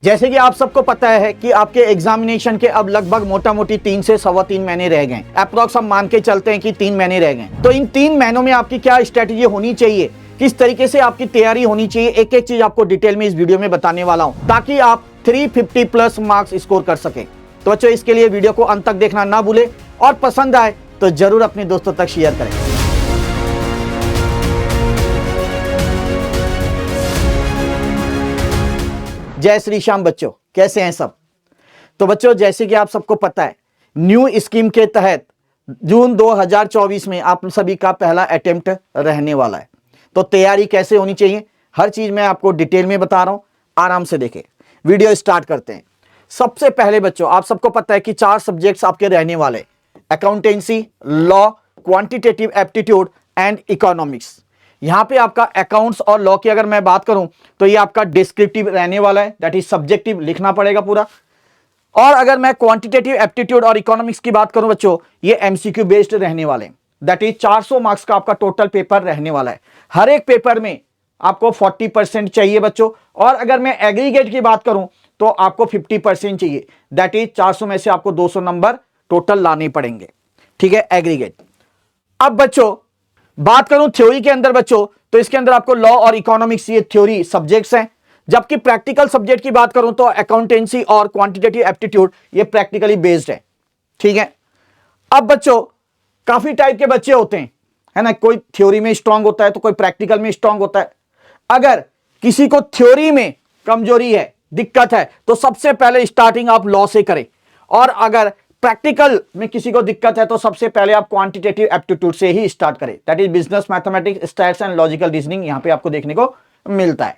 जैसे कि आप सबको पता है कि आपके एग्जामिनेशन के अब लगभग मोटा मोटी 3 से 3.25 महीने रह गए। अप्रॉक्स हम मान के चलते हैं कि 3 महीने रह गए। तो इन 3 महीनों में आपकी क्या स्ट्रेटेजी होनी चाहिए, किस तरीके से आपकी तैयारी होनी चाहिए, एक एक चीज आपको डिटेल में इस वीडियो में बताने वाला हूं ताकि आप 350 प्लस मार्क्स स्कोर कर सके। तो बच्चों इसके लिए वीडियो को अंत तक देखना ना भूले और पसंद आए तो जरूर अपने दोस्तों तक शेयर करें। जय श्री श्याम बच्चों, कैसे हैं सब। तो बच्चों जैसे कि आप सबको पता है न्यू स्कीम के तहत जून 2024 में आप सभी का पहला अटेम्प्ट रहने वाला है। तो तैयारी कैसे होनी चाहिए हर चीज मैं आपको डिटेल में बता रहा हूं, आराम से देखें। वीडियो स्टार्ट करते हैं। सबसे पहले बच्चों आप सबको पता है कि 4 सब्जेक्ट्स आपके रहने वाले, accountancy, law, quantitative aptitude and economics. यहां पे आपका अकाउंट्स और लॉ की अगर मैं बात करूं तो ये आपका डिस्क्रिप्टिव रहने वाला है, दैट इज सब्जेक्टिव, लिखना पड़ेगा पूरा। और अगर मैं क्वांटिटेटिव एप्टीट्यूड और इकोनॉमिक्स की बात करूं बच्चों, ये एमसीक्यू बेस्ड रहने वाले हैं, दैट इज 400 मार्क्स का आपका टोटल पेपर रहने वाला है। हर एक पेपर में आपको 40% चाहिए बच्चों। और अगर मैं एग्रीगेट की बात करूं तो आपको 50% चाहिए, दैट इज 400 में से आपको 200 नंबर टोटल लाने पड़ेंगे, ठीक है, एग्रीगेट। अब बच्चों बात करूं थ्योरी के अंदर बच्चों, तो इसके अंदर आपको लॉ और इकोनॉमिक्स ये थ्योरी सब्जेक्ट्स हैं, जबकि प्रैक्टिकल सब्जेक्ट की बात करूं तो अकाउंटेंसी और क्वांटिटेटिव एप्टीट्यूड ये प्रैक्टिकली बेस्ड है, ठीक है। अब बच्चों काफी टाइप के बच्चे होते हैं, है ना, कोई थ्योरी में स्ट्रांग होता है तो कोई प्रैक्टिकल में स्ट्रांग होता है। अगर किसी को थ्योरी में कमजोरी है, दिक्कत है, तो सबसे पहले स्टार्टिंग आप लॉ से करें। और अगर प्रैक्टिकल में किसी को दिक्कत है तो सबसे पहले आप क्वांटिटेटिव एप्टीट्यूड से ही स्टार्ट करें, that is business mathematics, stats and logical reasoning यहां पे आपको देखने को मिलता है,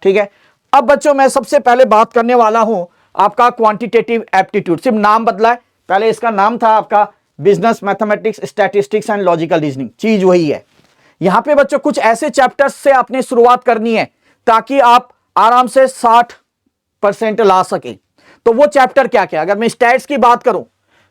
ठीक है। अब बच्चों मैं सबसे पहले बात करने वाला हूं आपका क्वांटिटेटिव एप्टीट्यूड। सिर्फ नाम बदला है, पहले इसका नाम था आपका business mathematics, statistics and logical reasoning, चीज वही है। यहां पे बच्चों कुछ ऐसे चैप्टर्स से आपने शुरुआत करनी है ताकि आप आराम से 60% ला सके। तो वो चैप्टर क्या क्या, अगर मैं स्टैट्स की बात करूं,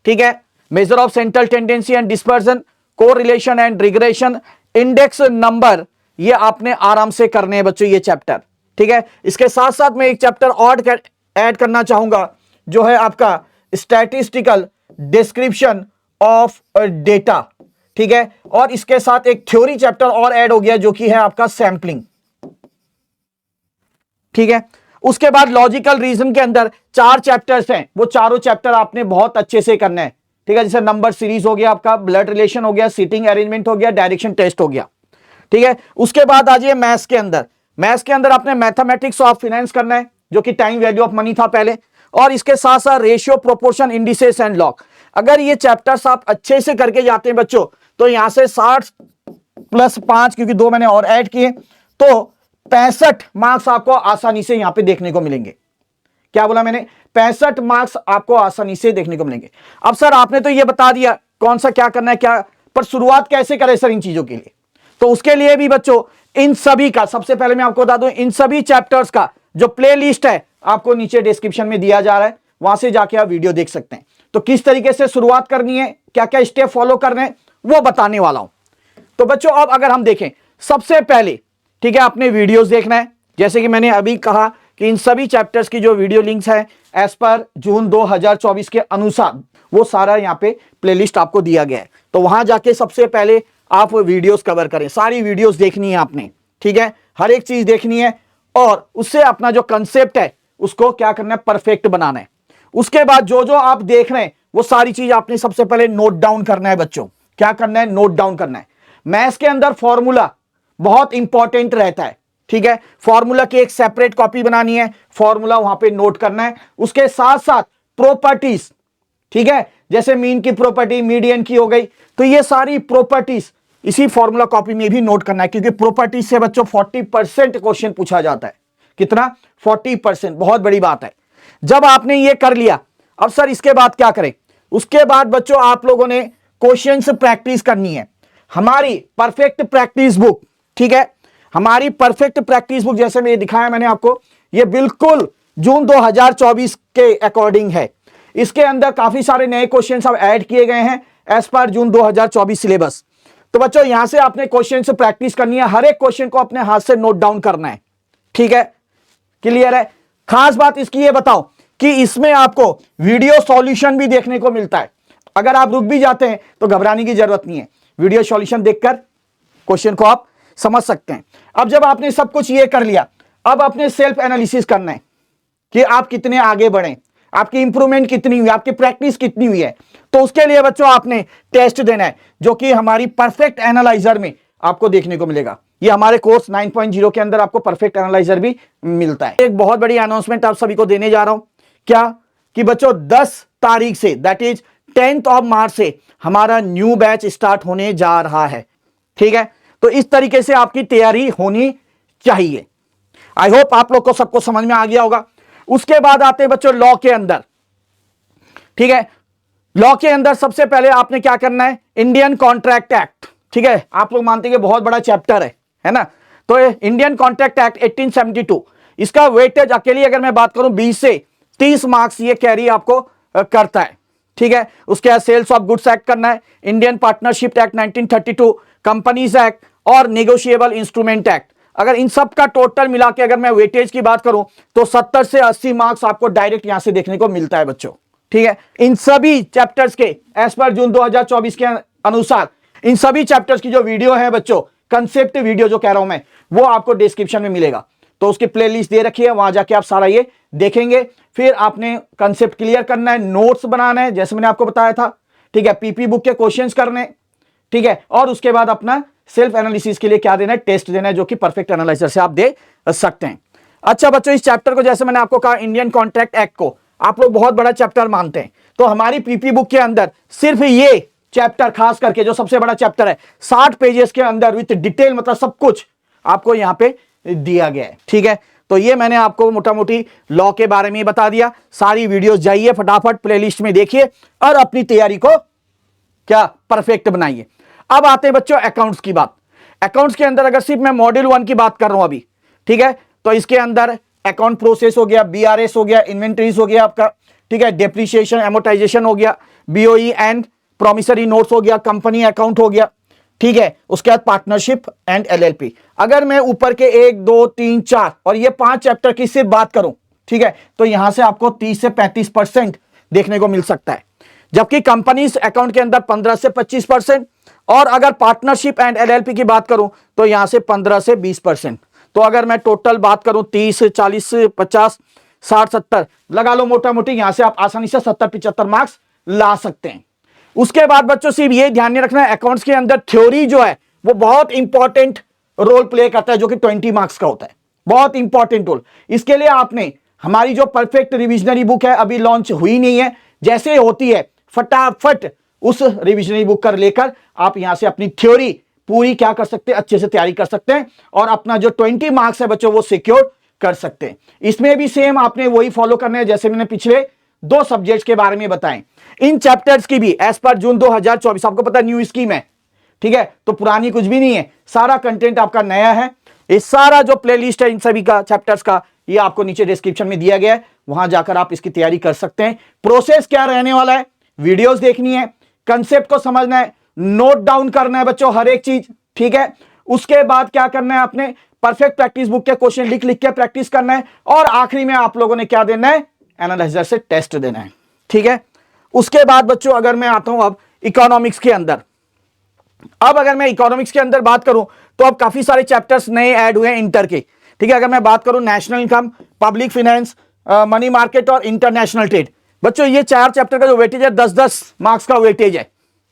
ठीक है, measure of central tendency and dispersion, correlation and regression, index number, ये आपने आराम से करने हैं बच्चों ये चैप्टर, ठीक है। इसके साथ साथ मैं एक चैप्टर और ऐड करना चाहूंगा जो है आपका स्टैटिस्टिकल डिस्क्रिप्शन ऑफ डेटा, ठीक है। और इसके साथ एक थ्योरी चैप्टर और ऐड हो गया जो कि है आपका सैंपलिंग, ठीक है। उसके बाद लॉजिकल रीजन के अंदर 4 चैप्टर्स हैं, वो चारों चैप्टर आपने बहुत अच्छे से करना है, ठीक है। जैसे नंबर सीरीज हो गया आपका, ब्लड रिलेशन हो गया, सीटिंग अरेंजमेंट हो गया, डायरेक्शन टेस्ट हो गया, ठीक है। उसके बाद आ जाइए मैथ्स के अंदर। मैथ्स के अंदर आपने मैथमेटिक्स ऑफ फाइनेंस करना है जो कि टाइम वैल्यू ऑफ मनी था पहले, और इसके साथ साथ ratio, proportion, indices and log. अगर ये चैप्टर्स आप अच्छे से करके जाते हैं बच्चों तो यहां से 60 + 5, क्योंकि 2 मैंने और ऐड किए, तो 65 मार्क्स आपको आसानी से यहां पे देखने को मिलेंगे। क्या बोला मैंने, 65 मार्क्स आपको आसानी से देखने को मिलेंगे। अब सर आपने तो ये बता दिया कौन सा क्या करना है, क्या, पर शुरुआत कैसे करें सर इन चीजों के लिए। तो उसके लिए भी बच्चों इन सभी का, सबसे पहले मैं आपको बता दूं, इन सभी चैप्टर्स का जो प्ले लिस्ट है आपको नीचे डिस्क्रिप्शन में दिया जा रहा है, वहां से जाके आप वीडियो देख सकते हैं। तो किस तरीके से शुरुआत करनी है, क्या क्या स्टेप फॉलो करने हैं, वो बताने वाला हूं। तो बच्चों अब अगर हम देखें, सबसे पहले, ठीक है, आपने वीडियोस देखना है। जैसे कि मैंने अभी कहा कि इन सभी चैप्टर्स की जो वीडियो लिंक्स हैं एज पर जून 2024 के अनुसार वो सारा यहाँ पे प्लेलिस्ट आपको दिया गया है। तो वहां जाके सबसे पहले आप वीडियोस कवर करें, सारी वीडियोस देखनी है आपने, ठीक है, हर एक चीज देखनी है और उससे अपना जो कंसेप्ट है उसको क्या करना है, परफेक्ट बनाना है। उसके बाद जो जो आप देख रहे हैं वो सारी चीज आपने सबसे पहले नोट डाउन करना है बच्चों। क्या करना है, नोट डाउन करना है। मैथ्स के अंदर फॉर्मूला बहुत इंपॉर्टेंट रहता है, ठीक है। फॉर्मूला की एक सेपरेट कॉपी बनानी है, फॉर्मूला वहां पे नोट करना है। उसके साथ साथ प्रॉपर्टीज, ठीक है, जैसे मीन की प्रॉपर्टी, मीडियन की हो गई, तो ये सारी प्रॉपर्टीज इसी फॉर्मूला कॉपी में भी नोट करना है, क्योंकि प्रॉपर्टीज से बच्चों 40% क्वेश्चन पूछा जाता है। कितना, 40%, बहुत बड़ी बात है। जब आपने ये कर लिया, अब सर इसके बाद क्या करें, उसके बाद बच्चों आप लोगों ने क्वेश्चंस प्रैक्टिस करनी है। हमारी परफेक्ट प्रैक्टिस बुक, ठीक है, हमारी परफेक्ट प्रैक्टिस बुक जैसे मैं दिखाया मैंने आपको, ये बिल्कुल जून 2024 के अकॉर्डिंग है। इसके अंदर काफी सारे नए क्वेश्चंस अब ऐड किए गए हैं एज पर जून 2024 सिलेबस। तो बच्चों यहां से आपने क्वेश्चन से प्रैक्टिस करनी है, हर एक क्वेश्चन को अपने हाथ से नोट डाउन करना है, ठीक है, क्लियर है। खास बात इसकी ये बताओ कि इसमें आपको वीडियो सॉल्यूशन भी देखने को मिलता है। अगर आप रुक भी जाते हैं तो घबराने की जरूरत नहीं है, वीडियो सॉल्यूशन देखकर क्वेश्चन को आप समझ सकते हैं। अब जब आपने सब कुछ ये कर लिया, अब अपने सेल्फ एनालिसिस करना है कि आप कितने आगे बढ़े, आपकी इंप्रूवमेंट कितनी हुई, आपकी प्रैक्टिस कितनी हुई है। तो उसके लिए बच्चों आपने टेस्ट देना है, जो कि हमारी परफेक्ट एनालाइजर में आपको देखने को मिलेगा। ये हमारे कोर्स 9.0 के अंदर आपको परफेक्ट एनालाइजर भी मिलता है। एक बहुत बड़ी अनाउंसमेंट आप सभी को देने जा रहा हूं, क्या कि बच्चों 10 तारीख से, that is 10th of March से हमारा न्यू बैच स्टार्ट होने जा रहा है। ठीक है, तो इस तरीके से आपकी तैयारी होनी चाहिए। आई होप आप लोग को सबको समझ में आ गया होगा। उसके बाद आते हैं बच्चों लॉ के अंदर। ठीक है, लॉ के अंदर सबसे पहले आपने क्या करना है, इंडियन कॉन्ट्रैक्ट एक्ट। ठीक है, आप लोग मानते हैं कि बहुत बड़ा चैप्टर है ना। तो इंडियन कॉन्ट्रैक्ट एक्ट 1872, इसका वेटेज अकेली अगर मैं बात करूं 20 से 30 मार्क्स ये कैरी आपको करता है। ठीक है, उसके बाद सेल्स ऑफ गुड्स एक्ट करना है, Indian partnership act 1932, companies act और नेगोशिएबल इंस्ट्रूमेंट एक्ट। अगर इन सब का टोटल मिला के अगर मैं वेटेज की बात करूं तो 70 से 80 मार्क्स आपको डायरेक्ट यहां से देखने को मिलता है बच्चों। ठीक है, इन सभी चैप्टर्स के एज पर जून 2024 के अनुसार इन सभी चैप्टर्स की जो वीडियो है बच्चों, कंसेप्ट वीडियो जो कह रहा हूं मैं, वो आपको डिस्क्रिप्शन में मिलेगा। तो उसकी प्लेलिस्ट दे रखी है, वहां जाके आप सारा ये देखेंगे। फिर आपने कंसेप्ट क्लियर करना है, नोट्स बनाना है जैसे मैंने आपको बताया था। ठीक है, पीपी बुक के क्वेश्चंस करने, ठीक है, और उसके बाद अपना सेल्फ एनालिसिस के लिए क्या देना है, टेस्ट देना है, जो कि परफेक्ट एनालाइजर से आप दे सकते हैं। अच्छा बच्चों, इस चैप्टर को जैसे मैंने आपको कहा, इंडियन कॉन्ट्रैक्ट एक्ट को आप लोग बहुत बड़ा चैप्टर मानते हैं, तो हमारी पीपी बुक के अंदर सिर्फ ये चैप्टर खास करके जो सबसे बड़ा चैप्टर है 60 पेजेस के अंदर विथ डिटेल, मतलब सब कुछ आपको यहां पे दिया गया है। ठीक है, तो ये मैंने आपको मोटा मोटी लॉ के बारे में बता दिया। सारी वीडियोस जाइए फटाफट प्लेलिस्ट में देखिए और अपनी तैयारी को क्या परफेक्ट बनाइए। अब आते हैं बच्चों अकाउंट्स की बात। अकाउंट्स के अंदर अगर सिर्फ मैं मॉड्यूल 1 की बात कर रहा हूं अभी, ठीक है, तो इसके अंदर अकाउंट प्रोसेस हो गया, बीआरएस हो गया, इन्वेंटरीज हो गया आपका, ठीक है, डेप्रिसिएशन एमोर्टाइजेशन हो गया, बीओई एंड प्रॉमिसरी नोट्स हो गया, कंपनी अकाउंट हो गया। ठीक है, उसके बाद पार्टनरशिप एंड एलएलपी। अगर मैं ऊपर के 1 2 3 4 और ये 5 चैप्टर की सिर्फ बात करूं, ठीक है, तो यहां से आपको 30 से 35% देखने को मिल सकता है, जबकि कंपनीज अकाउंट के अंदर 15 से 25%, और अगर पार्टनरशिप एंड एलएलपी की बात करूं तो यहां से 15 से 20%। तो अगर मैं टोटल बात करूं 30 40 50 60 70 लगा लो मोटा मोटी, यहां से आप आसानी से 70 75 मार्क्स ला सकते हैं। उसके बाद बच्चों सिर्फ ये ध्यान में रखना है, अकाउंट्स के अंदर थ्योरी जो है वो बहुत इंपॉर्टेंट रोल प्ले करता है, जो कि 20 मार्क्स का होता है, बहुत इंपॉर्टेंट रोल। इसके लिए आपने हमारी जो परफेक्ट रिविजनरी बुक है, अभी लॉन्च हुई नहीं है, जैसे होती है फटाफट उस रिविजनरी बुक कर लेकर आप यहां से अपनी थ्योरी पूरी क्या कर सकते हैं, अच्छे से तैयारी कर सकते हैं, और अपना जो 20 मार्क्स है बच्चों वो सिक्योर कर सकते हैं। इसमें भी सेम आपने वही फॉलो करना है जैसे मैंने पिछले 2 सब्जेक्ट्स के बारे में बताएं। इन चैप्टर्स की भी एज पर जून 2024, आपको पता है न्यू स्कीम है, ठीक है, तो पुरानी कुछ भी नहीं है, सारा कंटेंट आपका नया है। ये सारा जो प्लेलिस्ट है इन सभी का चैप्टर्स का, ये आपको नीचे डिस्क्रिप्शन में दिया गया है, वहां जाकर आप इसकी तैयारी कर सकते हैं। प्रोसेस क्या रहने वाला है, वीडियोस देखनी है, कंसेप्ट को समझना है, नोट डाउन करना है बच्चों हर एक चीज, ठीक है। उसके बाद क्या करना है, आपने परफेक्ट प्रैक्टिस बुक के क्वेश्चन लिख लिख के प्रैक्टिस करना है, और आखिरी में आप लोगों ने क्या देना है, एनालाइजर से टेस्ट देना है, ठीक है। उसके बाद बच्चों अगर मैं आता हूं अब इकोनॉमिक्स के अंदर, अब अगर मैं इकोनॉमिक्स के अंदर बात करूं तो अब काफी सारे चैप्टर्स नए ऐड हुए हैं इंटर के, ठीक है। अगर मैं बात करूं national income, public finance, money market और इंटरनेशनल ट्रेड, बच्चों ये 4 चैप्टर का जो वेटेज है 10-10 मार्क्स का वेटेज है,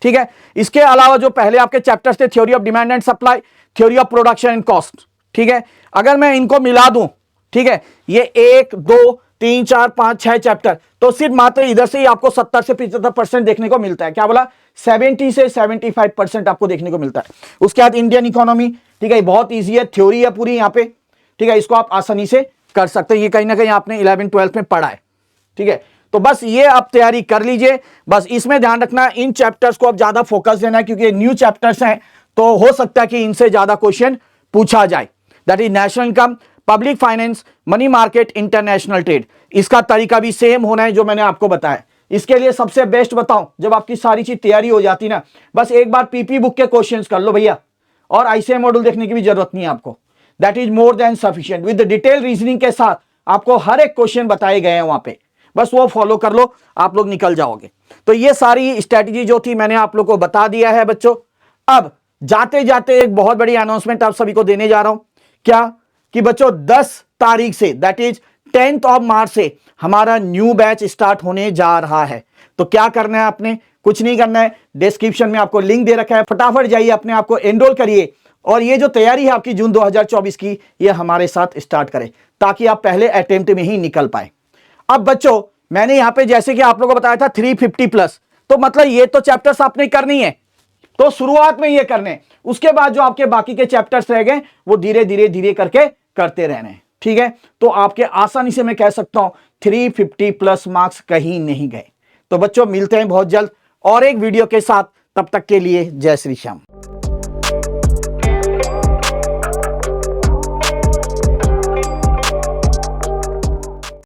ठीक है। इसके अलावा जो पहले आपके चैप्टर्स थे, theory of demand and supply, theory of production and cost, ठीक है, अगर मैं इनको मिला दूं, ठीक है, ये 1 2 3 4 5 6 चैप्टर, तो सिर्फ मात्र इधर से ही आपको 70 से 75% देखने को मिलता है। क्या बोला, 70 से 75% आपको देखने को मिलता है। उसके बाद इंडियन इकोनॉमी, ठीक है, बहुत ईजी है, थ्योरी है पूरी यहाँ पे, ठीक है, इसको आप आसानी से कर सकते हैं, ये कहीं ना कहीं आपने 11-12 में पढ़ा है, ठीक है। तो बस ये आप तैयारी कर लीजिए, बस इसमें ध्यान रखना इन चैप्टर्स को आप ज्यादा फोकस देना है, क्योंकि न्यू चैप्टर्स हैं, तो हो सकता है कि इनसे ज्यादा क्वेश्चन पूछा जाए। That is national income, public finance, money market, international trade. इसका तरीका भी सेम होना है जो मैंने आपको बताया। इसके लिए सबसे बेस्ट बताऊं, जब आपकी सारी चीज तैयारी हो जाती ना, बस एक बार पीपी बुक के क्वेश्चंस कर लो भैया, और आईसीएम मॉड्यूल देखने की भी जरूरत नहीं है आपको। That is more than sufficient. With detail reasoning के साथ आपको हर एक क्वेश्चन बताए गए हैं वहां पे, बस वो फॉलो कर लो, आप लोग निकल जाओगे। तो ये सारी स्ट्रेटजी जो थी मैंने आप लोग को बता दिया है बच्चों। अब जाते जाते एक बहुत बड़ी अनाउंसमेंट आप सभी को देने जा रहा हूं, क्या कि बच्चों 10 तारीख से, that is 10th of March से हमारा न्यू बैच स्टार्ट होने जा रहा है। तो क्या करना है आपने, कुछ नहीं करना है, डिस्क्रिप्शन में आपको लिंक दे रखा है, फटाफट जाइए अपने आप को एनरोल करिए और ये जो तैयारी है आपकी जून 2024 की, ये हमारे साथ स्टार्ट करें ताकि आप पहले अटेम्प्ट में ही निकल पाए। अब बच्चों मैंने यहां पे जैसे कि आप लोगों को बताया था 350 प्लस, तो मतलब ये तो चैप्टर्स आपने करनी है, तो शुरुआत में ये करने, उसके बाद जो आपके बाकी के चैप्टर्स रह गए वो धीरे धीरे धीरे करके करते रहने, ठीक है। तो आपके आसानी से मैं कह सकता हूं 350 प्लस मार्क्स कहीं नहीं गए। तो बच्चों मिलते हैं बहुत जल्द और एक वीडियो के साथ, तब तक के लिए जय श्री श्याम।